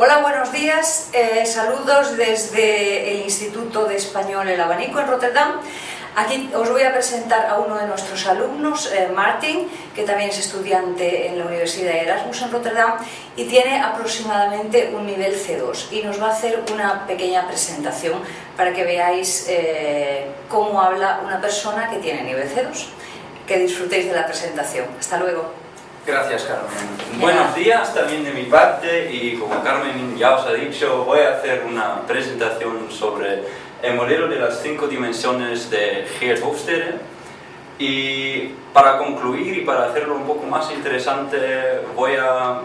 Hola, buenos días. Saludos desde el Instituto de Español El Abanico en Rotterdam. Aquí os voy a presentar a uno de nuestros alumnos, Martin, que también es estudiante en la Universidad de Erasmus en Rotterdam y tiene aproximadamente un nivel C2 y nos va a hacer una pequeña presentación para que veáis cómo habla una persona que tiene nivel C2. Que disfrutéis de la presentación. Hasta luego. Gracias, Carmen. Buenos días también de mi parte, y como Carmen ya os ha dicho, voy a hacer una presentación sobre el modelo de las 5 dimensiones de Geert Hofstede. Y para concluir y para hacerlo un poco más interesante, voy a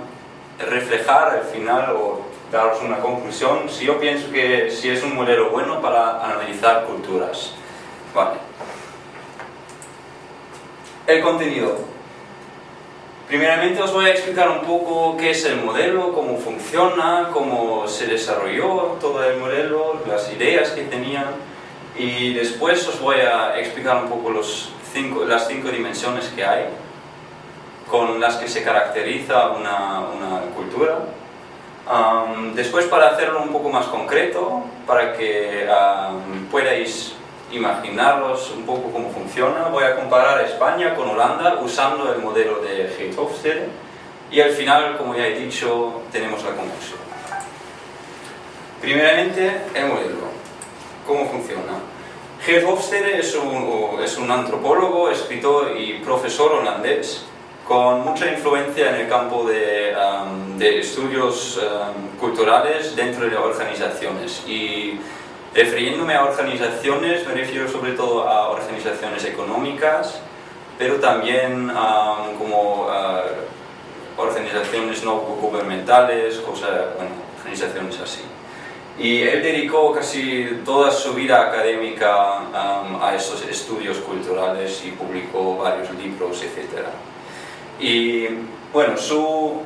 reflejar al final o daros una conclusión si yo pienso que si es un modelo bueno para analizar culturas. Vale. El contenido. Primeramente os voy a explicar un poco qué es el modelo, cómo funciona, cómo se desarrolló todo el modelo, las ideas que tenía, y después os voy a explicar un poco las 5 dimensiones que hay, con las que se caracteriza una cultura. Después, para hacerlo un poco más concreto, para que podáis imaginaros un poco cómo funciona, voy a comparar España con Holanda usando el modelo de Geert Hofstede, y al final, como ya he dicho, tenemos la conclusión. Primeramente, el modelo. ¿Cómo funciona? Geert Hofstede es un antropólogo, escritor y profesor holandés con mucha influencia en el campo de estudios culturales dentro de organizaciones. Y refiriéndome a organizaciones, me refiero sobre todo a organizaciones económicas, pero también como organizaciones no gubernamentales, organizaciones así. Y él dedicó casi toda su vida académica a estos estudios culturales y publicó varios libros, etc. Y bueno, su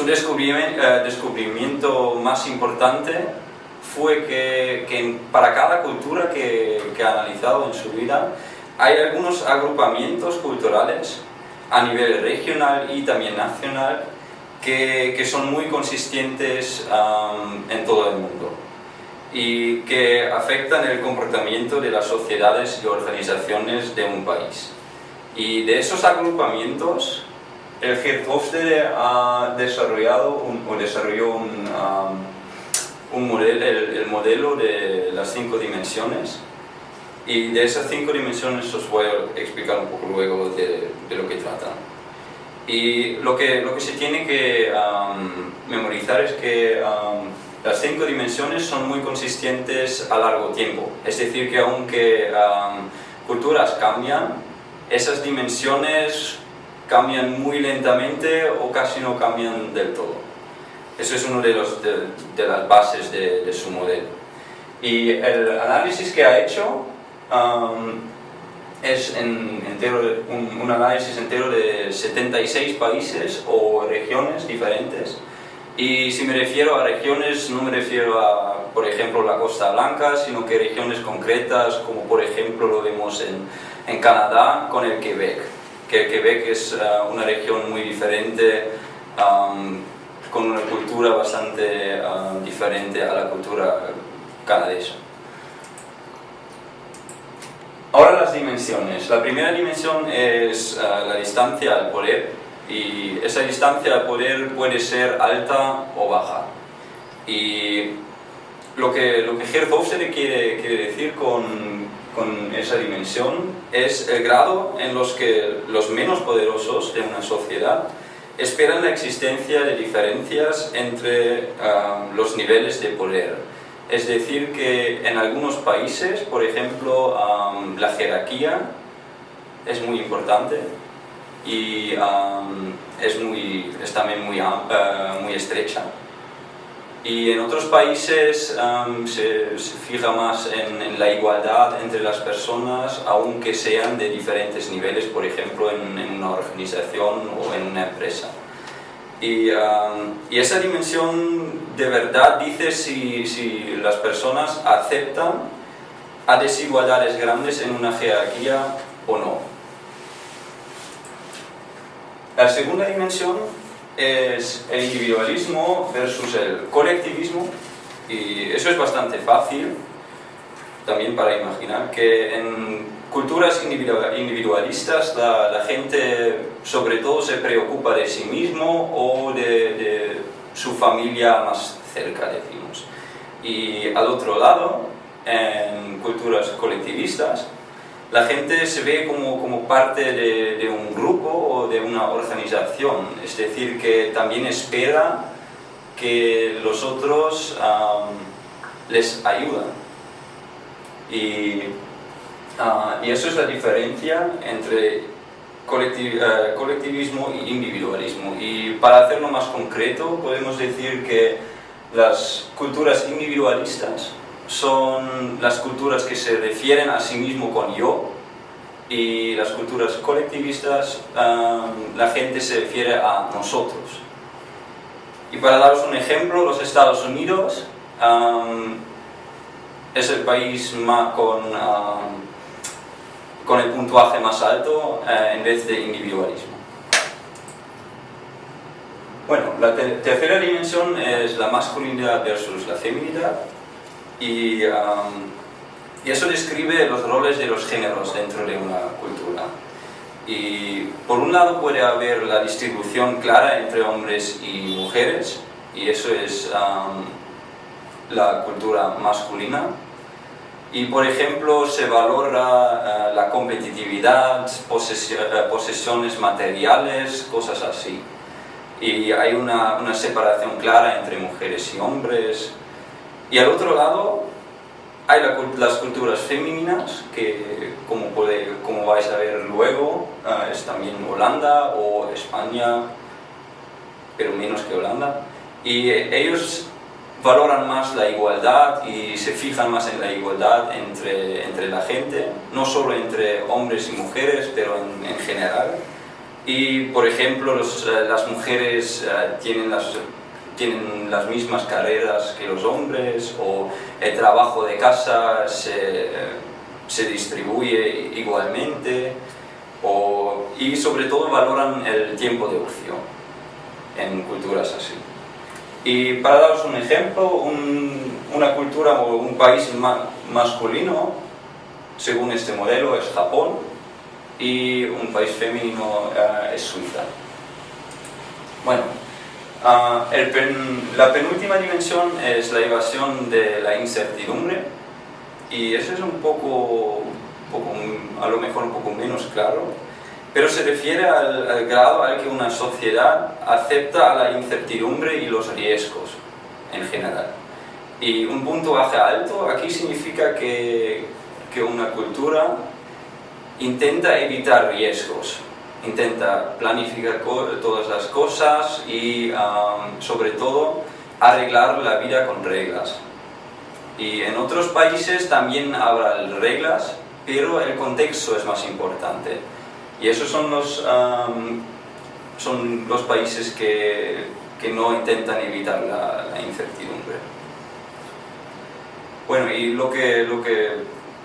descubrimiento más importante fue que para cada cultura que ha analizado en su vida hay algunos agrupamientos culturales a nivel regional y también nacional que son muy consistentes en todo el mundo y que afectan el comportamiento de las sociedades y organizaciones de un país. Y de esos agrupamientos, el Geert Hofstede desarrolló el modelo de las 5 dimensiones, y de esas 5 dimensiones os voy a explicar un poco luego de lo que trata. Y lo que se tiene que memorizar es que las 5 dimensiones son muy consistentes a largo tiempo, es decir, que aunque culturas cambian, esas dimensiones cambian muy lentamente o casi no cambian del todo. Eso es uno de las bases de su modelo. Y el análisis que ha hecho es un análisis entero de 76 países o regiones diferentes. Y si me refiero a regiones, no me refiero a, por ejemplo, la Costa Blanca, sino que regiones concretas, como por ejemplo lo vemos en Canadá con el Quebec. Que el Quebec es una región muy diferente, con una cultura bastante diferente a la cultura canadiense. Ahora las dimensiones. La primera dimensión es la distancia al poder, y esa distancia al poder puede ser alta o baja. Y lo que Geert Hofstede quiere decir con esa dimensión es el grado en los que los menos poderosos de una sociedad esperan la existencia de diferencias entre los niveles de poder. Es decir, que en algunos países, por ejemplo, la jerarquía es muy importante y es también muy estrecha. Y en otros países se fija más en la igualdad entre las personas, aunque sean de diferentes niveles, por ejemplo, en una organización o en una empresa. Y esa dimensión de verdad dice si las personas aceptan a desigualdades grandes en una jerarquía o no. La segunda dimensión es el individualismo versus el colectivismo, y eso es bastante fácil también para imaginar que en culturas individualistas la gente sobre todo se preocupa de sí mismo o de su familia más cerca, decimos. Y al otro lado, en culturas colectivistas, la gente se ve como parte de un grupo o de una organización, es decir, que también espera que los otros les ayudan. Y eso es la diferencia entre colectivismo y individualismo. Y para hacerlo más concreto, podemos decir que las culturas individualistas son las culturas que se refieren a sí mismo con yo, y las culturas colectivistas, la gente se refiere a nosotros. Y para daros un ejemplo, los Estados Unidos es el país con el puntuaje más alto en vez de individualismo. Bueno, la tercera dimensión es la masculinidad versus la feminidad, y eso describe los roles de los géneros dentro de una cultura. Y por un lado puede haber la distribución clara entre hombres y mujeres, y eso es la cultura masculina. Y por ejemplo se valora la competitividad, posesiones materiales, cosas así. Y hay una separación clara entre mujeres y hombres. Y al otro lado hay las culturas femeninas, que como vais a ver luego, es también Holanda o España, pero menos que Holanda. Y ellos valoran más la igualdad y se fijan más en la igualdad entre la gente, no solo entre hombres y mujeres, pero en general. Y por ejemplo las mujeres tienen las mismas carreras que los hombres, o el trabajo de casa se distribuye igualmente, y sobre todo valoran el tiempo de ocio en culturas así. Y para daros un ejemplo, una cultura o un país masculino, según este modelo, es Japón, y un país femenino es Suiza. Bueno, la penúltima dimensión es la evasión de la incertidumbre, y eso es a lo mejor un poco menos claro, pero se refiere al grado al que una sociedad acepta la incertidumbre y los riesgos en general. Y un puntaje alto aquí significa que una cultura intenta evitar riesgos, intenta planificar todas las cosas y sobre todo arreglar la vida con reglas. Y en otros países también habrá reglas, pero el contexto es más importante. Y esos son los países que no intentan evitar la incertidumbre. Bueno, y lo que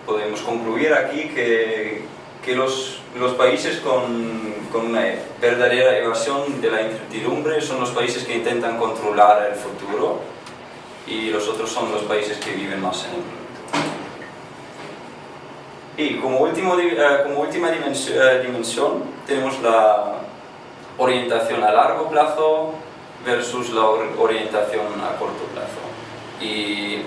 podemos concluir aquí, que los países con una verdadera evasión de la incertidumbre son los países que intentan controlar el futuro, y los otros son los países que viven más en el momento. Y como última dimensión tenemos la orientación a largo plazo versus la orientación a corto plazo. Y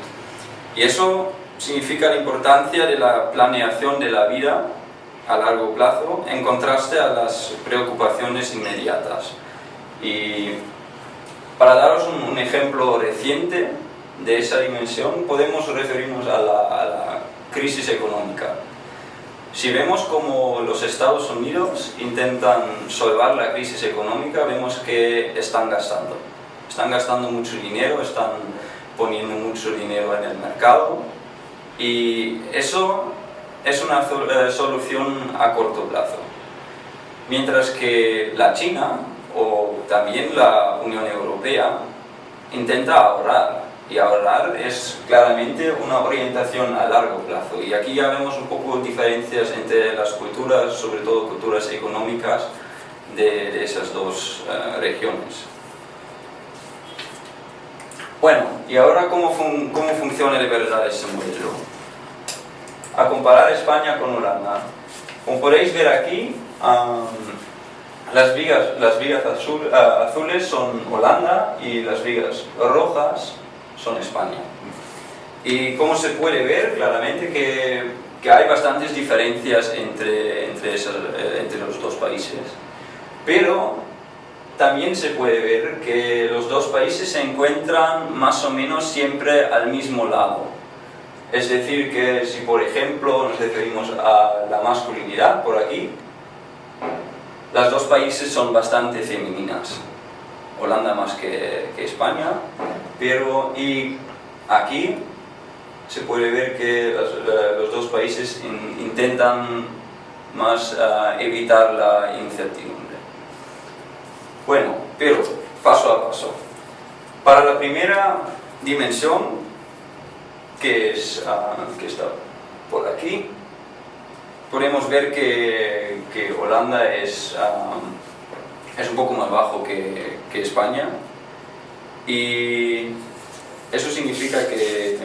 eso significa la importancia de la planeación de la vida a largo plazo en contraste a las preocupaciones inmediatas. Y para daros un ejemplo reciente de esa dimensión, podemos referirnos a la crisis económica. Si vemos cómo los Estados Unidos intentan solvar la crisis económica, vemos que están gastando mucho dinero, están poniendo mucho dinero en el mercado, y eso es una solución a corto plazo. Mientras que la China o también la Unión Europea intenta ahorrar, y ahorrar es claramente una orientación a largo plazo. Y aquí ya vemos un poco diferencias entre las culturas, sobre todo culturas económicas de esas dos regiones. Bueno, y ahora ¿cómo funciona de verdad ese modelo? A comparar España con Holanda. Como podéis ver aquí, las vigas azules son Holanda y las vigas rojas son España. Y como se puede ver claramente que hay bastantes diferencias entre los dos países. Pero también se puede ver que los dos países se encuentran más o menos siempre al mismo lado. Es decir, que si por ejemplo nos referimos a la masculinidad por aquí, los dos países son bastante femeninas. Holanda más que España, y aquí se puede ver que los dos países intentan más evitar la incertidumbre. Bueno, pero paso a paso. Para la primera dimensión, que está por aquí, podemos ver que Holanda es un poco más bajo que España, y eso significa que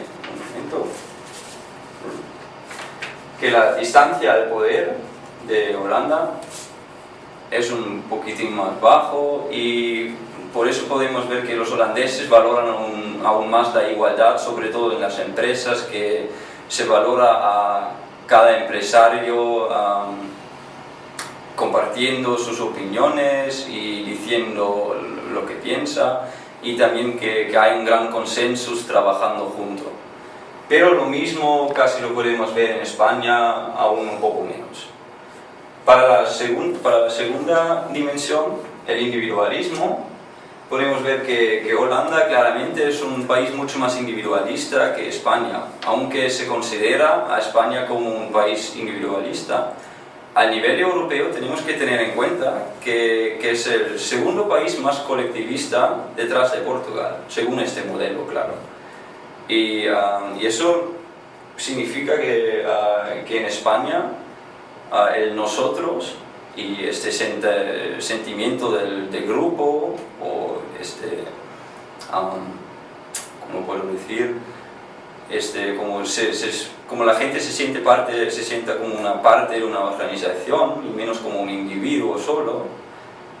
la distancia al poder de Holanda es un poquitín más bajo, y por eso podemos ver que los holandeses valoran aún más la igualdad, sobre todo en las empresas, que se valora a cada empresario compartiendo sus opiniones y diciendo lo que piensa, y también que hay un gran consenso trabajando juntos. Pero lo mismo casi lo podemos ver en España, aún un poco menos. Para la segunda dimensión, el individualismo, podemos ver que Holanda claramente es un país mucho más individualista que España. Aunque se considera a España como un país individualista, a nivel europeo tenemos que tener en cuenta que es el segundo país más colectivista detrás de Portugal, según este modelo, claro. Y eso significa que en España el nosotros y este sentimiento del grupo, o ¿cómo puedo decir? Como la gente se sienta como una parte de una organización y menos como un individuo solo,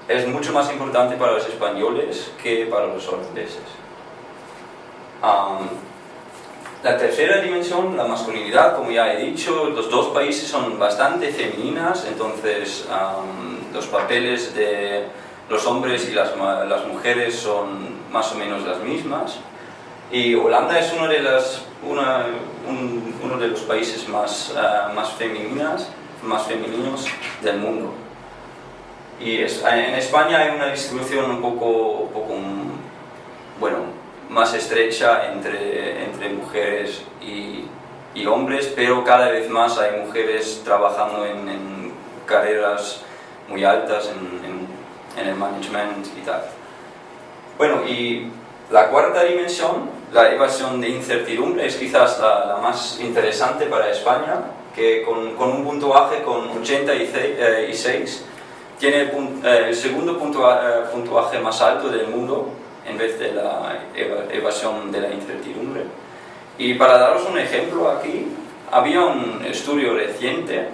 es mucho más importante para los españoles que para los holandeses. La tercera dimensión, la masculinidad, como ya he dicho, los dos países son bastante femeninas, entonces los papeles de los hombres y las mujeres son más o menos las mismas. Y Holanda es uno de los países más femeninos del mundo. Y en España hay una distribución un poco más estrecha entre mujeres y hombres, pero cada vez más hay mujeres trabajando en carreras muy altas en el management y tal. Bueno, y la cuarta dimensión, la evasión de incertidumbre, es quizás la más interesante para España, que con un puntuaje con 86 tiene el segundo puntuaje más alto del mundo, en vez de la evasión de la incertidumbre. Y para daros un ejemplo aquí, había un estudio reciente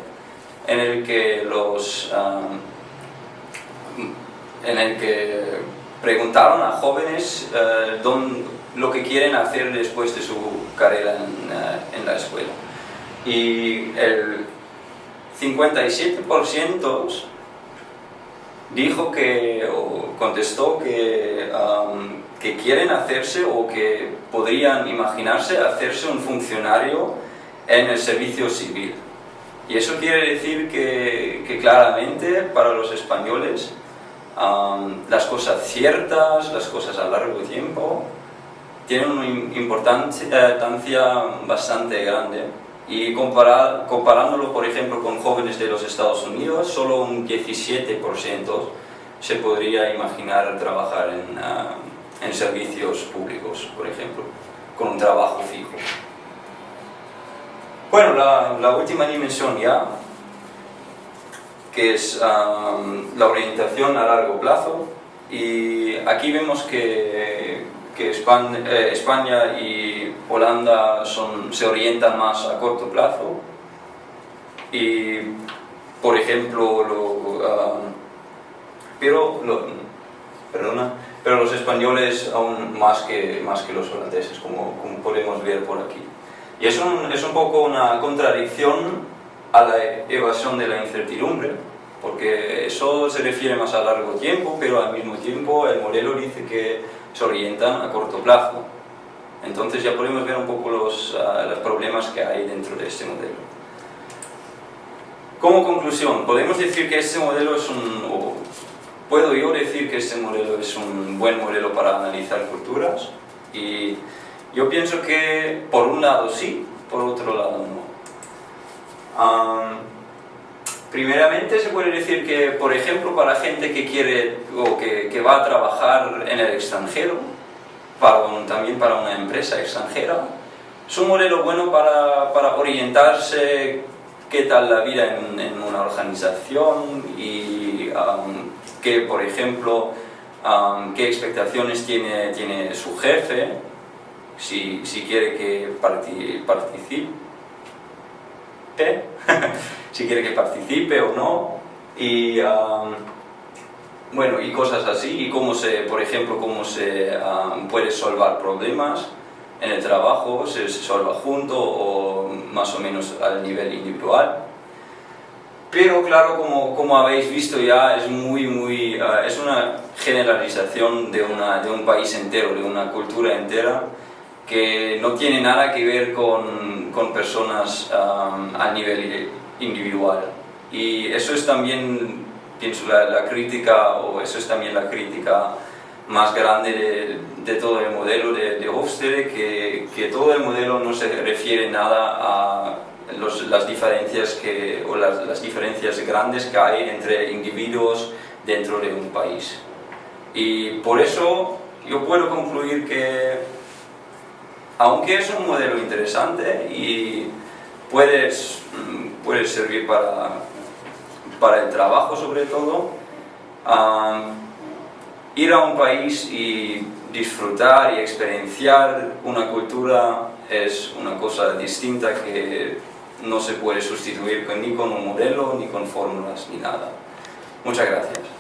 en el que preguntaron a jóvenes lo que quieren hacer después de su carrera en la escuela. Y el 57% contestó que quieren hacerse, o que podrían imaginarse hacerse, un funcionario en el servicio civil. Y eso quiere decir que claramente para los españoles las cosas ciertas, las cosas a largo tiempo, tienen una importancia bastante grande. Y comparándolo, por ejemplo, con jóvenes de los Estados Unidos, solo un 17% se podría imaginar trabajar en servicios públicos, por ejemplo, con un trabajo fijo. Bueno, la última dimensión ya, que es la orientación a largo plazo, y aquí vemos que que España y Holanda se orientan más a corto plazo y, por ejemplo, pero los españoles aún más que los holandeses, como podemos ver por aquí. Y es un poco una contradicción a la evasión de la incertidumbre, porque eso se refiere más a largo tiempo, pero al mismo tiempo el modelo dice que se orientan a corto plazo. Entonces ya podemos ver un poco los problemas que hay dentro de este modelo. Como conclusión, podemos decir que este modelo puedo yo decir que este modelo es un buen modelo para analizar culturas, y yo pienso que por un lado sí, por otro lado no. Primeramente se puede decir que, por ejemplo, para gente que quiere o que va a trabajar en el extranjero, también para una empresa extranjera, es un modelo bueno para orientarse qué tal la vida en una organización y que, por ejemplo, qué expectaciones tiene su jefe, si quiere que participe, si quiere que participe o no, y bueno, y cosas así, y por ejemplo, cómo se puede solvar problemas en el trabajo, se solva junto o más o menos al nivel individual. Pero claro, como habéis visto ya, es una generalización de un país entero, de una cultura entera, que no tiene nada que ver con personas a nivel individual. Y eso es también, pienso, la crítica, o eso es también la crítica más grande de todo el modelo de Hofstede, que todo el modelo no se refiere nada a las diferencias las diferencias grandes que hay entre individuos dentro de un país. Y por eso yo puedo concluir que, aunque es un modelo interesante y puede servir para el trabajo sobre todo, ir a un país y disfrutar y experienciar una cultura es una cosa distinta que no se puede sustituir ni con un modelo, ni con fórmulas, ni nada. Muchas gracias.